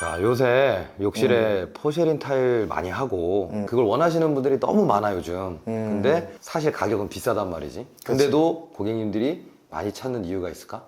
자, 요새 욕실에 포쉐린 타일 많이 하고 그걸 원하시는 분들이 너무 많아 요즘. 근데 사실 가격은 비싸단 말이지. 근데도 고객님들이 많이 찾는 이유가 있을까?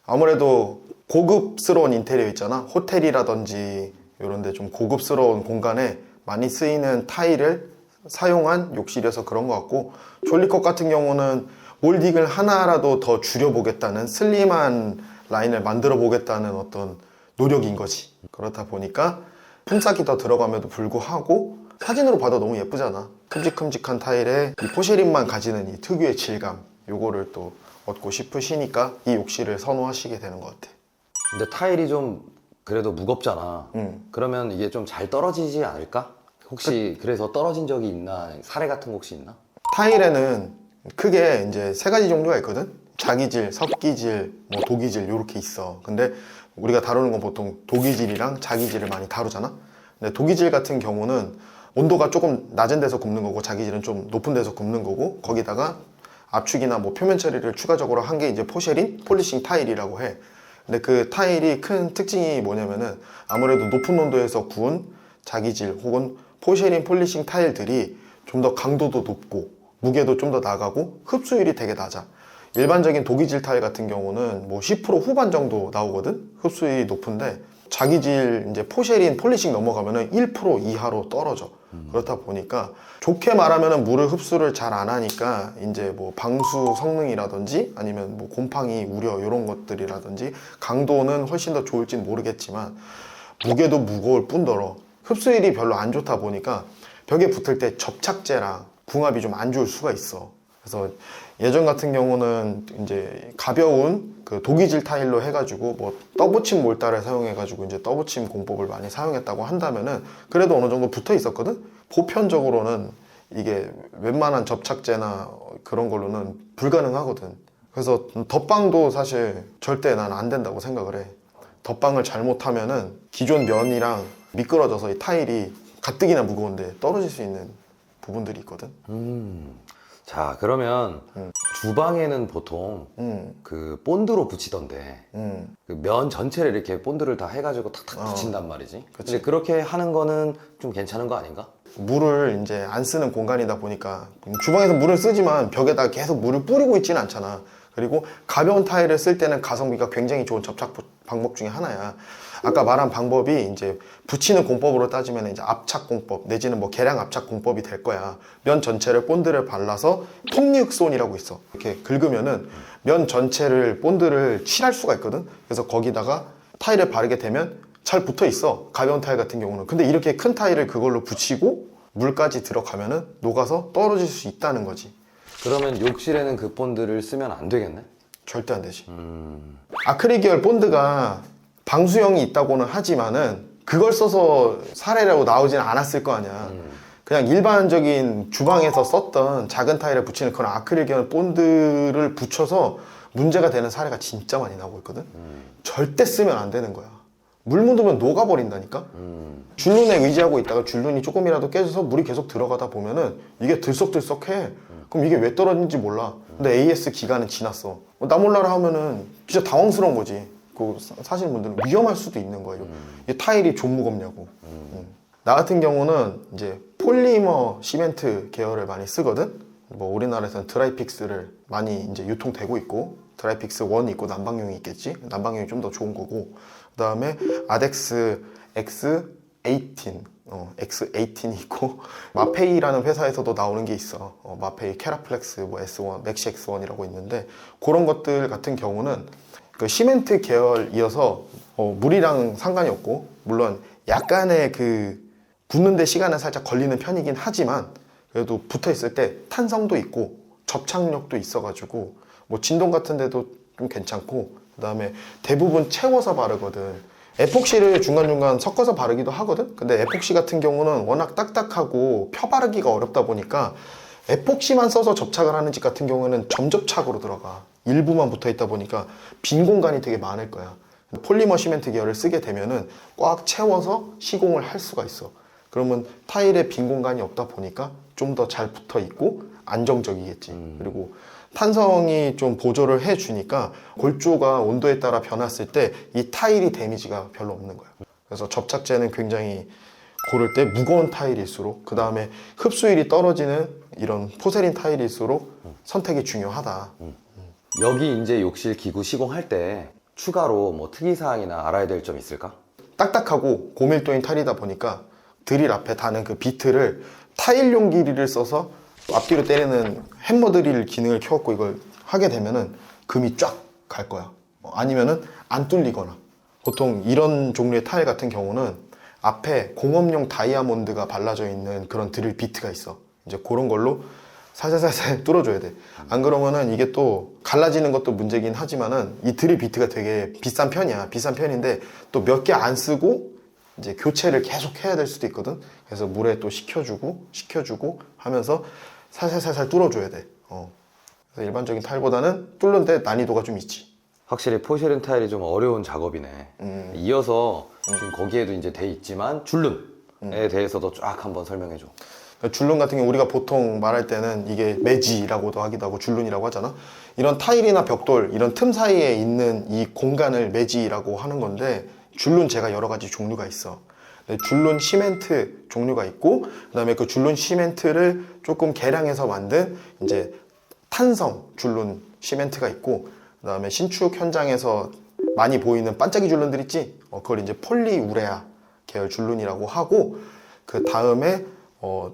아무래도 고급스러운 인테리어 있잖아. 호텔이라든지 이런 데 좀 고급스러운 공간에 많이 쓰이는 타일을 사용한 욕실이어서 그런 것 같고, 졸리컵 같은 경우는 몰딩을 하나라도 더 줄여보겠다는, 슬림한 라인을 만들어 보겠다는 어떤 노력인 거지. 그렇다 보니까 품삯이 더 들어감에도 불구하고 사진으로 봐도 너무 예쁘잖아. 큼직큼직한 타일에 이 포쉐린만 가지는 이 특유의 질감, 요거를 또 얻고 싶으시니까 이 욕실을 선호하시게 되는 것 같아. 근데 타일이 좀 그래도 무겁잖아. 그러면 이게 좀 잘 떨어지지 않을까? 혹시 그래서 떨어진 적이 있나? 사례 같은 거 혹시 있나? 타일에는 크게 이제 세 가지 종류가 있거든. 자기질, 섭기질, 뭐 도기질 이렇게 있어. 근데 우리가 다루는 건 보통 도기질이랑 자기질을 많이 다루잖아. 근데 도기질 같은 경우는 온도가 조금 낮은 데서 굽는 거고, 자기질은 좀 높은 데서 굽는 거고, 거기다가 압축이나 뭐 표면 처리를 추가적으로 한 게 이제 포쉐린 폴리싱 타일이라고 해. 근데 그 타일이 큰 특징이 뭐냐면은 아무래도 높은 온도에서 구운 자기질 혹은 포쉐린 폴리싱 타일들이 좀 더 강도도 높고 무게도 좀 더 나가고 흡수율이 되게 낮아. 일반적인 도기질 타일 같은 경우는 뭐 10% 후반 정도 나오거든. 흡수율이 높은데 자기질 이제 포쉐린 폴리싱 넘어가면은 1% 이하로 떨어져. 그렇다 보니까 좋게 말하면은 물을 흡수를 잘 안 하니까 이제 뭐 방수 성능이라든지 아니면 뭐 곰팡이 우려 이런 것들이라든지 강도는 훨씬 더 좋을진 모르겠지만 무게도 무거울 뿐더러 흡수율이 별로 안 좋다 보니까 벽에 붙을 때 접착제랑 궁합이 좀 안 좋을 수가 있어. 그래서 예전 같은 경우는 이제 가벼운 그 도기질 타일로 해가지고 뭐 떠붙임 몰타를 사용해가지고 이제 떠붙임 공법을 많이 사용했다고 한다면은 그래도 어느 정도 붙어 있었거든. 보편적으로는 이게 웬만한 접착제나 그런 걸로는 불가능하거든. 그래서 덧방도 사실 절대 난 안 된다고 생각을 해. 덧방을 잘못하면은 기존 면이랑 미끄러져서 이 타일이 가뜩이나 무거운데 떨어질 수 있는 부분들이 있거든. 자, 그러면 주방에는 보통 그 본드로 붙이던데 그 면 전체를 이렇게 본드를 다 해가지고 탁탁 붙인단 말이지. 근데 그렇게 하는 거는 좀 괜찮은 거 아닌가? 물을 이제 안 쓰는 공간이다 보니까 주방에서 물을 쓰지만 벽에다 계속 물을 뿌리고 있지는 않잖아. 그리고 가벼운 타일을 쓸 때는 가성비가 굉장히 좋은 접착 방법 중에 하나야. 아까 말한 방법이 이제 붙이는 공법으로 따지면 이제 압착 공법 내지는 뭐 계량 압착 공법이 될 거야. 면 전체를 본드를 발라서 톱니흑손이라고 있어. 이렇게 긁으면은 면 전체를 본드를 칠할 수가 있거든. 그래서 거기다가 타일을 바르게 되면 잘 붙어 있어. 가벼운 타일 같은 경우는. 근데 이렇게 큰 타일을 그걸로 붙이고 물까지 들어가면은 녹아서 떨어질 수 있다는 거지. 그러면 욕실에는 그 본드를 쓰면 안 되겠네? 절대 안 되지. 아크릴 계열 본드가 방수형이 있다고는 하지만은 그걸 써서 사례라고 나오지는 않았을 거 아니야. 그냥 일반적인 주방에서 썼던 작은 타일에 붙이는 그런 아크릴 계열 본드를 붙여서 문제가 되는 사례가 진짜 많이 나오고 있거든. 절대 쓰면 안 되는 거야. 물 묻으면 녹아버린다니까. 줄눈에 의지하고 있다가 줄눈이 조금이라도 깨져서 물이 계속 들어가다 보면은 이게 들썩들썩해. 그럼 이게 왜 떨어진지 몰라. 근데 AS 기간은 지났어. 나 몰라라 하면은 진짜 당황스러운 거지. 그 사실 분들은 위험할 수도 있는 거예요. 이 타일이 좀 무겁냐고. 나 같은 경우는 이제 폴리머 시멘트 계열을 많이 쓰거든. 뭐 우리나라에서는 드라이픽스를 많이 이제 유통되고 있고, 드라이픽스 1이 있고 난방용이 있겠지. 난방용이 좀 더 좋은 거고, 그 다음에 아덱스 X18 X18이 있고, 마페이라는 회사에서도 나오는 게 있어. 마페이 캐라플렉스 뭐 S1 맥시 X1이라고 있는데, 그런 것들 같은 경우는 그 시멘트 계열이어서 물이랑 상관이 없고, 물론 약간의 그 붙는데 시간은 살짝 걸리는 편이긴 하지만 그래도 붙어 있을 때 탄성도 있고 접착력도 있어가지고 뭐 진동 같은 데도 좀 괜찮고, 그 다음에 대부분 채워서 바르거든. 에폭시를 중간중간 섞어서 바르기도 하거든. 근데 에폭시 같은 경우는 워낙 딱딱하고 펴 바르기가 어렵다 보니까 에폭시만 써서 접착을 하는 집 같은 경우는 점접착으로 들어가. 일부만 붙어 있다 보니까 빈 공간이 되게 많을 거야. 폴리머 시멘트 계열을 쓰게 되면은 꽉 채워서 시공을 할 수가 있어. 그러면 타일에 빈 공간이 없다 보니까 좀 더 잘 붙어 있고 안정적이겠지. 그리고 탄성이 좀 보조를 해주니까 골조가 온도에 따라 변했을 때 이 타일이 데미지가 별로 없는 거야. 그래서 접착제는 굉장히 고를 때 무거운 타일일수록, 그 다음에 흡수율이 떨어지는 이런 포세린 타일일수록 선택이 중요하다. 여기 이제 욕실 기구 시공할 때 추가로 뭐 특이사항이나 알아야 될 점 있을까? 딱딱하고 고밀도인 타일이다 보니까 드릴 앞에 다는 그 비트를 타일용 길이를 써서 앞뒤로 때리는 햄머 드릴 기능을 켜갖고 이걸 하게 되면은 금이 쫙 갈 거야. 아니면은 안 뚫리거나. 보통 이런 종류의 타일 같은 경우는 앞에 공업용 다이아몬드가 발라져 있는 그런 드릴 비트가 있어. 이제 그런 걸로 살살살살 뚫어줘야 돼. 안 그러면은 이게 또 갈라지는 것도 문제긴 하지만은 이 드릴 비트가 되게 비싼 편이야. 비싼 편인데 또 몇 개 안 쓰고 이제 교체를 계속 해야 될 수도 있거든. 그래서 물에 또 식혀주고 하면서 살살살살 뚫어줘야 돼. 그래서 일반적인 타일보다는 뚫는데 난이도가 좀 있지. 확실히 포세린 타일이 좀 어려운 작업이네. 이어서 지금 거기에도 이제 돼 있지만 줄눈에 대해서도 쫙 한번 설명해 줘. 줄눈 같은 경우 우리가 보통 말할 때는 이게 매지라고도 하기도 하고 줄눈이라고 하잖아. 이런 타일이나 벽돌 이런 틈 사이에 있는 이 공간을 매지라고 하는 건데, 줄눈 제가 여러 가지 종류가 있어. 줄눈 시멘트 종류가 있고, 그다음에 그 줄눈 시멘트를 조금 개량해서 만든 이제 탄성 줄눈 시멘트가 있고, 그다음에 신축 현장에서 많이 보이는 반짝이 줄눈들 있지? 그걸 이제 폴리우레아 계열 줄눈이라고 하고, 그 다음에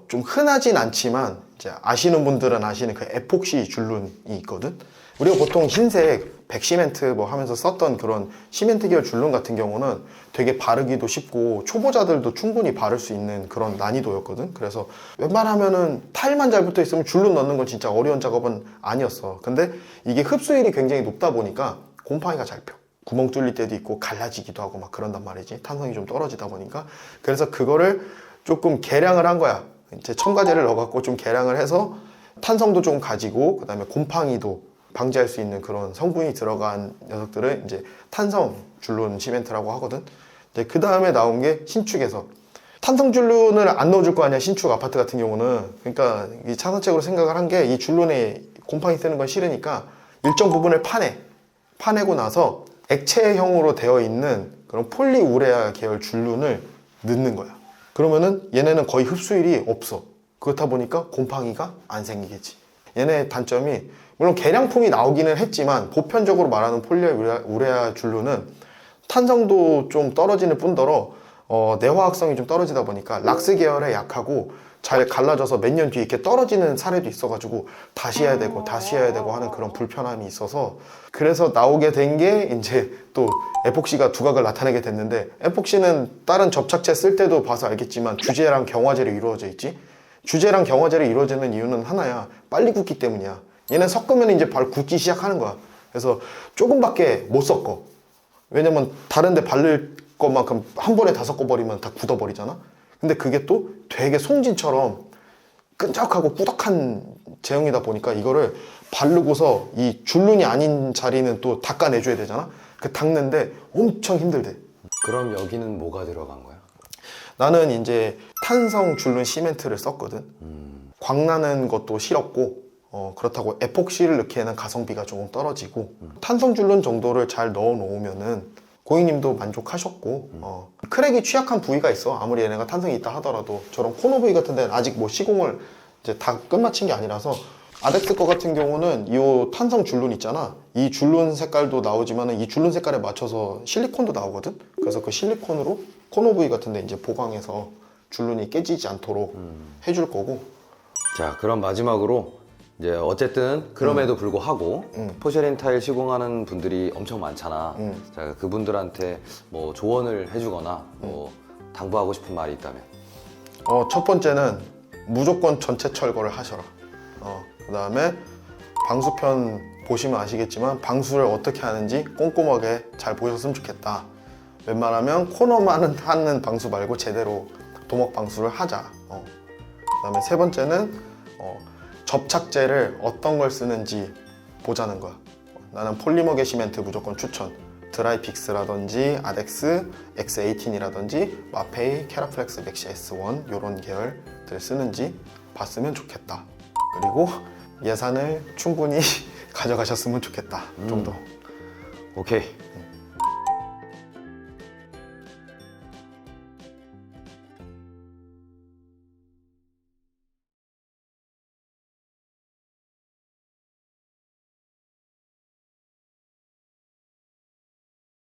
좀 흔하진 않지만 이제 아시는 분들은 아시는 그 에폭시 줄눈이 있거든. 우리가 보통 흰색 백시멘트 뭐 하면서 썼던 그런 시멘트 계열 줄눈 같은 경우는 되게 바르기도 쉽고 초보자들도 충분히 바를 수 있는 그런 난이도였거든. 그래서 웬만하면은 타일만 잘 붙어 있으면 줄눈 넣는 건 진짜 어려운 작업은 아니었어. 근데 이게 흡수율이 굉장히 높다 보니까 곰팡이가 잘 펴. 구멍 뚫릴 때도 있고 갈라지기도 하고 막 그런단 말이지. 탄성이 좀 떨어지다 보니까. 그래서 그거를 조금 개량을 한 거야. 이제 첨가제를 넣어갖고 좀 개량을 해서 탄성도 좀 가지고, 그 다음에 곰팡이도 방지할 수 있는 그런 성분이 들어간 녀석들을 이제 탄성 줄눈 시멘트라고 하거든. 이제 그 다음에 나온 게 신축에서 탄성 줄눈을 안 넣어줄 거 아니야, 신축 아파트 같은 경우는. 그러니까 이 차선책으로 생각을 한 게, 이 줄눈에 곰팡이 쓰는 건 싫으니까 일정 부분을 파내고 나서 액체형으로 되어 있는 그런 폴리우레아 계열 줄눈을 넣는 거야. 그러면은 얘네는 거의 흡수율이 없어. 그렇다 보니까 곰팡이가 안 생기겠지. 얘네의 단점이, 물론 개량품이 나오기는 했지만 보편적으로 말하는 폴리우레아 줄눈은 탄성도 좀 떨어지는 뿐더러 내화학성이 좀 떨어지다 보니까 락스 계열에 약하고 잘 갈라져서 몇 년 뒤에 이렇게 떨어지는 사례도 있어가지고 다시 해야 되고 하는 그런 불편함이 있어서, 그래서 나오게 된 게 이제 또 에폭시가 두각을 나타내게 됐는데, 에폭시는 다른 접착제 쓸 때도 봐서 알겠지만 주재랑 경화제로 이루어져 있지. 주재랑 경화제로 이루어지는 이유는 하나야. 빨리 굳기 때문이야. 얘는 섞으면 이제 바로 굳기 시작하는 거야. 그래서 조금밖에 못 섞어. 왜냐면 다른데 바를 것만큼 한 번에 다 섞어버리면 다 굳어버리잖아. 근데 그게 또 되게 송진처럼 끈적하고 꾸덕한 제형이다 보니까 이거를 바르고서 이 줄눈이 아닌 자리는 또 닦아내줘야 되잖아. 그 닦는데 엄청 힘들대. 그럼 여기는 뭐가 들어간 거야? 나는 이제 탄성 줄눈 시멘트를 썼거든. 광나는 것도 싫었고, 그렇다고 에폭시를 넣기에는 가성비가 조금 떨어지고, 탄성 줄눈 정도를 잘 넣어 놓으면은 고객님도 만족하셨고, 크랙이 취약한 부위가 있어. 아무리 얘네가 탄성이 있다 하더라도. 저런 코너 부위 같은 데는 아직 뭐 시공을 이제 다 끝마친 게 아니라서. 아덱스 거 같은 경우는 이 탄성 줄눈 있잖아. 이 줄눈 색깔도 나오지만 이 줄눈 색깔에 맞춰서 실리콘도 나오거든. 그래서 그 실리콘으로 코너 부위 같은 데 이제 보강해서 줄눈이 깨지지 않도록 해줄 거고. 자, 그럼 마지막으로 이제 어쨌든 그럼에도 불구하고 포세린 타일 시공하는 분들이 엄청 많잖아. 자, 그분들한테 뭐 조언을 해주거나 뭐 당부하고 싶은 말이 있다면? 첫 번째는 무조건 전체 철거를 하셔라. 그 다음에 방수편 보시면 아시겠지만 방수를 어떻게 하는지 꼼꼼하게 잘 보셨으면 좋겠다. 웬만하면 코너만 하는 방수 말고 제대로 도막 방수를 하자. 그 다음에 세 번째는 접착제를 어떤 걸 쓰는지 보자는 거야. 나는 폴리머 게시멘트 무조건 추천. 드라이픽스라든지 아덱스, X18이라든지 마페이, 캐라플렉스, 맥시 S1 이런 계열들 쓰는지 봤으면 좋겠다. 그리고 예산을 충분히 가져가셨으면 좋겠다 정도. 오케이.